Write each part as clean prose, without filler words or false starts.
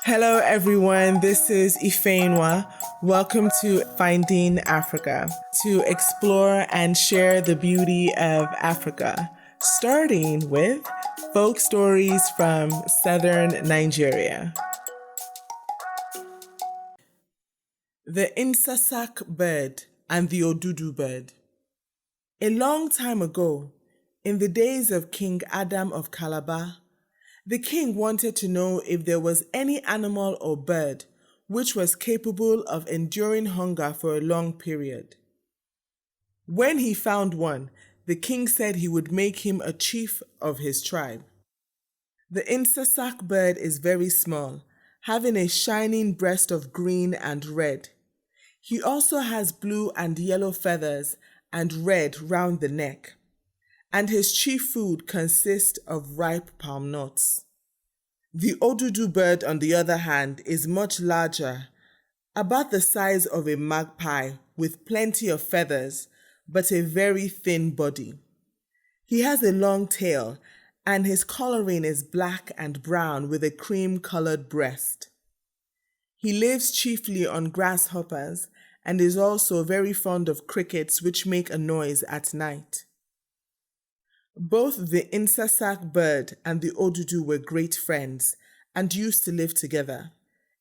Hello, everyone. This is Ifeyinwa. Welcome to Finding Africa, to explore and share the beauty of Africa, starting with folk stories from southern Nigeria. The Nsaak Bird and the Odudu Bird. A long time ago, in the days of King Adam of Calabar, the king wanted to know if there was any animal or bird which was capable of enduring hunger for a long period. When he found one, the king said he would make him a chief of his tribe. The Nsaak bird is very small, having a shining breast of green and red. He also has blue and yellow feathers and red round the neck, and his chief food consists of ripe palm nuts. The Odudu bird, on the other hand, is much larger, about the size of a magpie with plenty of feathers, but a very thin body. He has a long tail, and his coloring is black and brown with a cream-colored breast. He lives chiefly on grasshoppers and is also very fond of crickets which make a noise at night. Both the Nsaak bird and the Odudu were great friends and used to live together.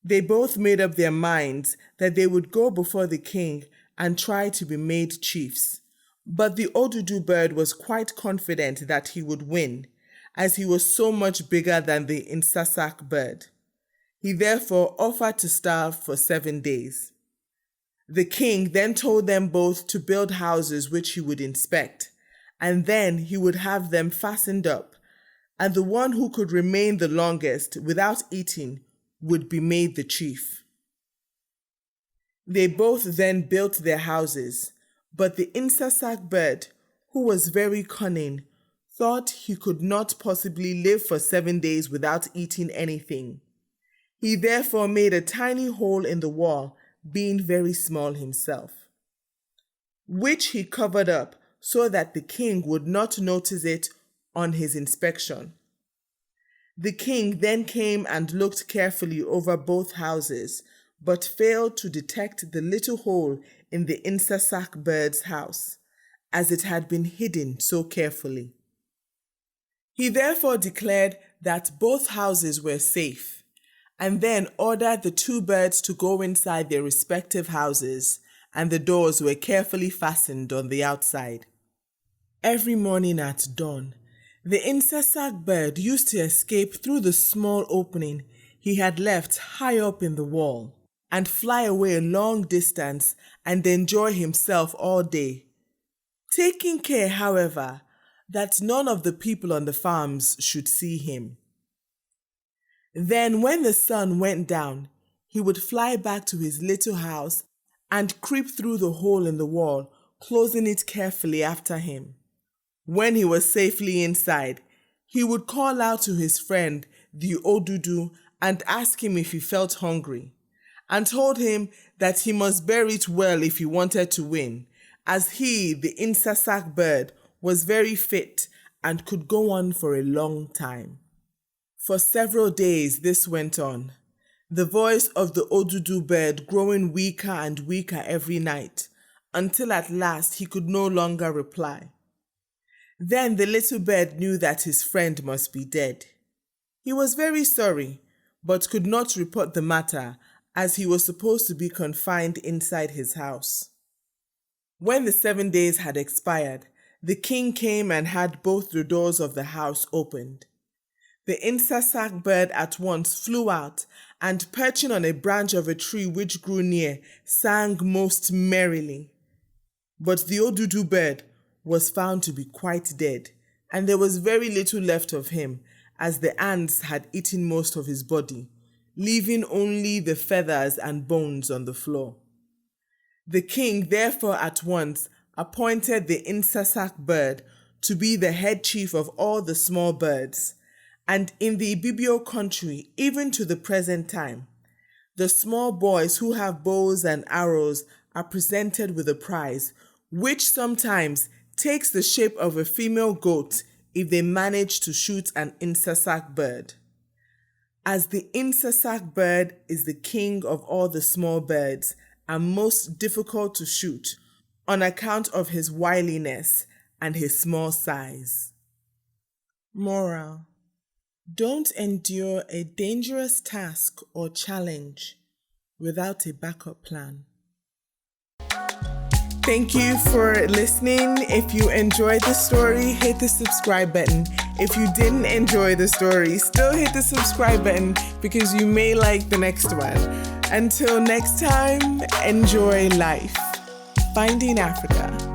They both made up their minds that they would go before the king and try to be made chiefs. But the Odudu bird was quite confident that he would win, as he was so much bigger than the Nsaak bird. He therefore offered to starve for 7 days. The king then told them both to build houses which he would inspect, and then he would have them fastened up, and the one who could remain the longest without eating would be made the chief. They both then built their houses, but the Nsaak bird, who was very cunning, thought he could not possibly live for 7 days without eating anything. He therefore made a tiny hole in the wall, being very small himself, which he covered up so that the king would not notice it on his inspection. The king then came and looked carefully over both houses, but failed to detect the little hole in the Nsaak bird's house, as it had been hidden so carefully. He therefore declared that both houses were safe, and then ordered the two birds to go inside their respective houses, and the doors were carefully fastened on the outside. Every morning at dawn, the Nsaak bird used to escape through the small opening he had left high up in the wall, and fly away a long distance and enjoy himself all day, taking care, however, that none of the people on the farms should see him. Then when the sun went down, he would fly back to his little house and creep through the hole in the wall, closing it carefully after him. When he was safely inside, he would call out to his friend, the Odudu, and ask him if he felt hungry, and told him that he must bear it well if he wanted to win, as he, the Nsaak bird, was very fit and could go on for a long time. For several days this went on, the voice of the Odudu bird growing weaker and weaker every night, until at last he could no longer reply. Then the little bird knew that his friend must be dead. He was very sorry, but could not report the matter, as he was supposed to be confined inside his house. When the 7 days had expired, the king came and had both the doors of the house opened. The Nsaak bird at once flew out, and perching on a branch of a tree which grew near, sang most merrily. But the Odudu bird was found to be quite dead, and there was very little left of him, as the ants had eaten most of his body, leaving only the feathers and bones on the floor. The king therefore at once appointed the Nsaak bird to be the head chief of all the small birds, and in the Ibibio country, even to the present time, the small boys who have bows and arrows are presented with a prize, which sometimes takes the shape of a female goat if they manage to shoot an Nsaak bird. as the Nsaak bird is the king of all the small birds and most difficult to shoot on account of his wiliness and his small size. Moral: don't endure a dangerous task or challenge without a backup plan. Thank you for listening. If you enjoyed the story, hit the subscribe button. If you didn't enjoy the story, still hit the subscribe button because you may like the next one. Until next time, enjoy life. Finding Africa.